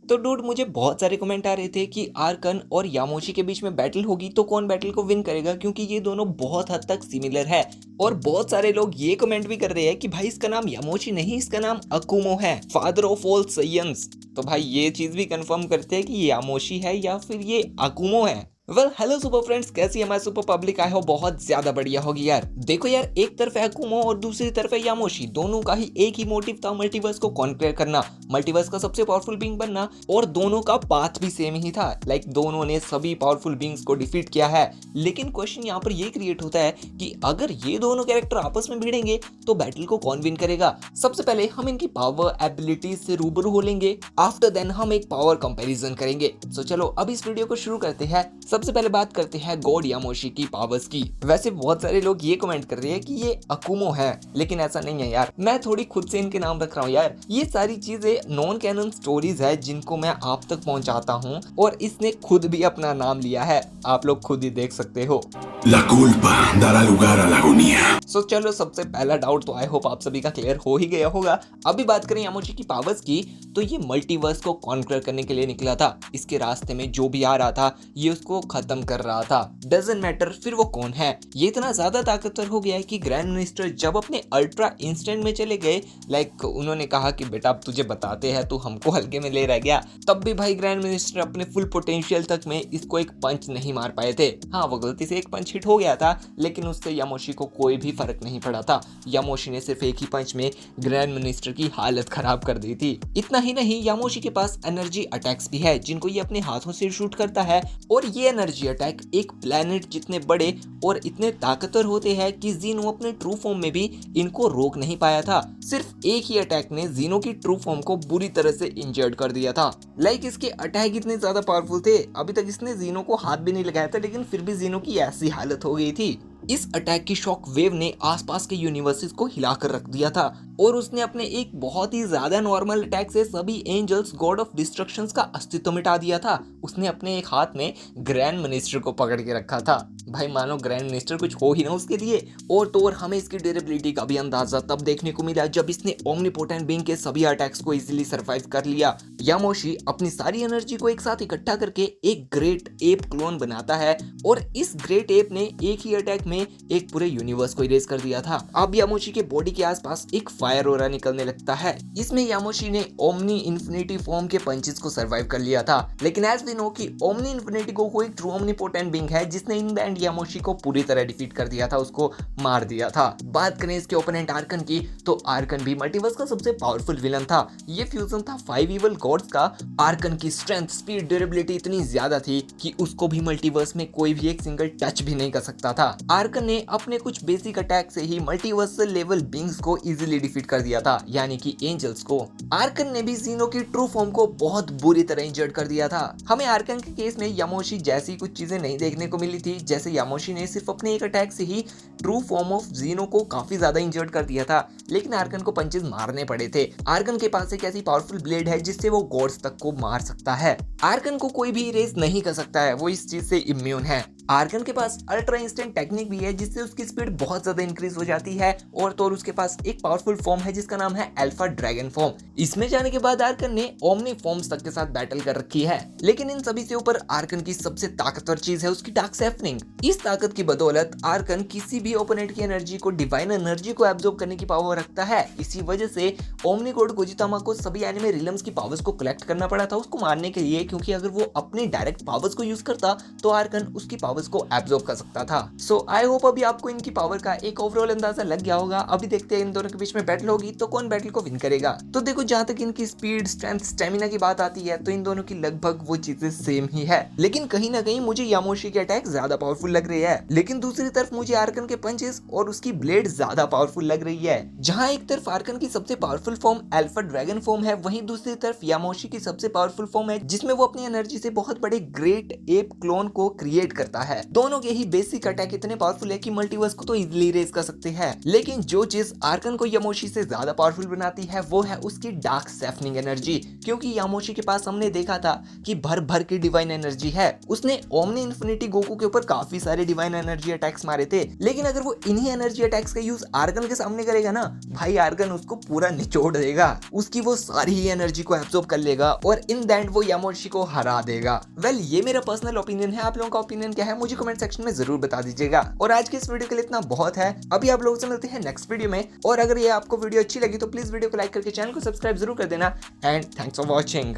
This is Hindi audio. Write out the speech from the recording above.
तो डूड मुझे बहुत सारे कमेंट आ रहे थे कि आर्कन और यामोशी के बीच में बैटल होगी तो कौन बैटल को विन करेगा, क्योंकि ये दोनों बहुत हद तक सिमिलर है। और बहुत सारे लोग ये कमेंट भी कर रहे हैं कि भाई इसका नाम यामोशी नहीं, इसका नाम अकुमो है, फादर ऑफ ऑल साइयंस। तो भाई ये चीज भी कंफर्म करते हैं कि ये यामोशी है या फिर ये अकुमो है। वेल हेलो सुपर फ्रेंड्स, कैसी है हमारी सुपर पब्लिक? आई हो बहुत ज्यादा बढ़िया होगी यार। देखो यार, एक तरफ है अकुमो और दूसरी तरफ है यामोशी। दोनों का ही एक ही मोटिव था, मल्टीवर्स को कॉन्क्वेयर करना, मल्टीवर्स का सबसे पावरफुल बीइंग बनना। और दोनों का पाथ भी सेम ही था, लाइक दोनों ने सभी पावरफुल बीइंग्स को डिफीट किया है। लेकिन क्वेश्चन यहाँ पर ये क्रिएट होता है कि अगर ये दोनों कैरेक्टर आपस में भिड़ेंगे तो बैटल को कौन विन करेगा। सबसे पहले हम इनकी पावर एबिलिटीज से रूबरू हो लेंगे, आफ्टर देन हम एक पावर कंपैरिजन करेंगे। सो चलो अब इस वीडियो को शुरू करते हैं। सबसे पहले बात करते हैं गॉड यामोशी की पावर्स की। वैसे बहुत सारे लोग ये कमेंट कर रहे हैं कि ये अकुमो है, लेकिन ऐसा नहीं है यार। मैं थोड़ी खुद से इनके नाम रख रहा हूँ यार। ये सारी चीजें नॉन कैनन स्टोरीज है जिनको मैं आप तक पहुंचाता हूँ, और इसने खुद भी अपना नाम लिया है। आप लोग खुद ही देख सकते हो। La culpa dará lugar a la agonía. सो चलो सबसे पहला डाउट तो आई होप आप सभी का क्लियर हो ही गया होगा। अभी बात करें यामोशी की पावर्स की, तो ये मल्टीवर्स को कॉन्कर करने के लिए निकला था। इसके रास्ते में जो भी आ रहा था ये उसको खत्म कर रहा था। डजंट मैटर फिर वो कौन है, ये इतना ज्यादा ताकतवर हो गया है कि ग्रैंड मिनिस्टर जब अपने अल्ट्रा इंस्टेंट में चले गए, लाइक उन्होंने कहा कि बेटा अब तुझे बताते हैं, तू हमको हल्के में ले रह गया, तब भी भाई ग्रैंड मिनिस्टर अपने फुल पोटेंशियल तक में इसको एक पंच नहीं मार पाए थे। हाँ, वो गलती से एक पंच हिट हो गया था, लेकिन उससे यामोशी को कोई भी फर्क नहीं पड़ा था। यामोशी ने सिर्फ एक ही पंच में ग्रैंड मिनिस्टर की हालत खराब कर दी थी। इतना ही नहीं, यामोशी के पास एनर्जी अटैक्स भी है जिनको ये अपने हाथों से शूट करता है। और ये एनर्जी अटैक एक प्लेनेट जितने बड़े और इतने ताकतवर होते हैं कि जीनो अपने ट्रू फॉर्म में भी इनको रोक नहीं पाया था। सिर्फ एक ही अटैक ने जीनो की ट्रू फॉर्म को बुरी तरह से इंजर्ड कर दिया था। लाइक इसके अटैक इतने ज्यादा पावरफुल थे, अभी तक इसने जीनो को हाथ भी नहीं लगाया था, लेकिन फिर भी जीनो की ऐसी हालत हो गई थी। इस अटैक की शॉक वेव ने आसपास के यूनिवर्सेस को हिलाकर रख दिया था, और उसने अपने एक बहुत ही ज्यादा नॉर्मल अटैक से सभी एंजल्स गॉड ऑफ डिस्ट्रक्शंस का अस्तित्व मिटा दिया था। उसने अपने एक हाथ में ग्रैंड मिनिस्टर को पकड़ के रखा था। भाई मानो ग्रैंड मिनिस्टर कुछ हो ही ना उसके लिए। और तो और हमें इसकी ड्यूरेबिलिटी का भी अंदाजा तब देखने को मिला जब इसने ओमनीपोटेंट बीइंग के सभी अटैक्स को इजीली सरवाइव कर लिया। यामोशी अपनी सारी एनर्जी को एक साथ इकट्ठा करके एक ग्रेट एप क्लोन बनाता है, और इस ग्रेट एप ने एक ही अटैक में एक पूरे यूनिवर्स को इरेज कर दिया था। अब यामोशी के बॉडी के आसपास एक फायर ऑरा निकलने लगता है। इसमें यामोशी ने ओमनी इन्फिनिटी फॉर्म के पंचेस को सरवाइव कर लिया था, लेकिन एज वी नो कि ओमनी इन्फिनिटी को कोई ट्रू ओमनीपोटेंट बीइंग है जिसने इन द एंड यामोशी को पूरी तरह डिफीट कर दिया था, उसको मार दिया था। बात करें इसके ओपोनेंट आर्कन की, तो आर्कन भी मल्टीवर्स का सबसे पावरफुल विलन था। ये फ्यूजन था 5 इवल गॉड्स का। आर्कन की स्ट्रेंथ, स्पीड, ड्यूरेबिलिटी इतनी ज्यादा थी कि उसको भी मल्टीवर्स में कोई भी एक सिंगल टच भी नहीं कर सकता था। आर्कन ने अपने कुछ बेसिक अटैक से ही मल्टीवर्सल लेवल बीइंग्स को इजीली डिफीट कर दिया था, यानी कि एंजल्स को। आर्कन ने भी जीनो की ट्रू फॉर्म को बहुत बुरी तरह इंजर्ड कर दिया था। हमें आर्कन के केस में यामोशी जैसी कुछ चीजें नहीं देखने को मिली थी, जैसे यामोशी ने सिर्फ अपने एक अटैक से ही ट्रू फॉर्म ऑफ जीनो को काफी ज्यादा इंजर्ड कर दिया था, लेकिन आर्कन को पंचेस मारने पड़े थे। आर्कन के पास एक ऐसी पावरफुल ब्लेड है जिससे वो गॉड्स तक को मार सकता है। आर्कन को कोई भी इरेज नहीं कर सकता है, वो इस चीज से इम्यून है। आर्कन के पास अल्ट्रा इंस्टेंट टेक्निक भी है जिससे उसकी स्पीड बहुत ज्यादा इंक्रीज हो जाती है, और तो और उसके पास एक पावरफुल फॉर्म है जिसका नाम है अल्फा ड्रैगन फॉर्म। इसमें जाने के बाद आर्कन ने ओमनी फॉर्म्स तक के साथ बैटल कर रखी है, लेकिन इन सभी से ऊपर आर्कन की सबसे ताकतवर चीज है उसकी डार्क सैफनिंग। इस ताकत की बदौलत आर्कन किसी भी ओपोनेंट की एनर्जी को, डिवाइन एनर्जी को एब्जॉर्ब करने की पावर रखता है। इसी वजह से ओमनी गॉड गोजितामा को सभी एनिमे रिलम्स की पावर्स को कलेक्ट करना पड़ा था उसको मारने के लिए, क्योंकि अगर वो अपनी डायरेक्ट पावर्स को यूज करता तो आर्कन उसकी पावर्स को एब्जॉर्ब कर सकता था। सो आई होप अभी आपको इनकी पावर का एक ओवरऑल अंदाजा लग गया होगा। अभी देखते हैं इन दोनों के बीच में बैटल होगी तो कौन बैटल को विन करेगा। तो देखो, जहां तक इनकी स्पीड, स्ट्रेंथ, स्टेमिना की बात आती है तो इन दोनों की लगभग वो चीजें सेम ही है, लेकिन कहीं ना कहीं मुझे यामोशी के अटैक ज्यादा पावरफुल लग रही है। लेकिन दूसरी तरफ मुझे आर्कन के पंचेस और उसकी ब्लेड ज्यादा पावरफुल लग रही है। जहां एक तरफ आर्कन की सबसे powerful form alpha dragon form है, वहीं दूसरी तरफ यामोशी की सबसे पावरफुल फॉर्म है जिसमें वो अपनी एनर्जी से बहुत बड़े ग्रेट एप क्लोन को क्रिएट करता है। दोनों के ही बेसिक अटैक इतने पावरफुल है कि मल्टीवर्स को तो इजीली रेज कर सकते हैं, लेकिन जो चीज आर्कन को यामोशी से ज्यादा पावरफुल बनाती है वो है उसकी डार्क सेफनिंग एनर्जी। क्योंकि यामोशी के पास हमने देखा था कि भर भर की डिवाइन एनर्जी है। उसने ओमनी इन्फिनिटी गोकू के ऊपर काफी सारे डिवाइन एनर्जी अटैक्स मारे थे, लेकिन अगर वो इन्हीं एनर्जी अटैक्स का यूज आर्गन के सामने करेगा ना भाई, आर्गन उसको पूरा निचोड़ देगा, उसकी वो सारी ही एनर्जी को एब्जॉर्ब कर लेगा और इन द एंड वो यामोशी को हरा देगा। वेल, ये मेरा पर्सनल ओपिनियन है, आप लोगों का ओपिनियन क्या है मुझे कमेंट सेक्शन में जरूर बता दीजिएगा। और आज के इस वीडियो के लिए इतना बहुत है, अभी आप लोगों से मिलते हैं नेक्स्ट वीडियो में। और अगर ये आपको वीडियो अच्छी लगी तो प्लीज वीडियो को लाइक करके चैनल को सब्सक्राइब जरूर कर देना। And thanks for watching.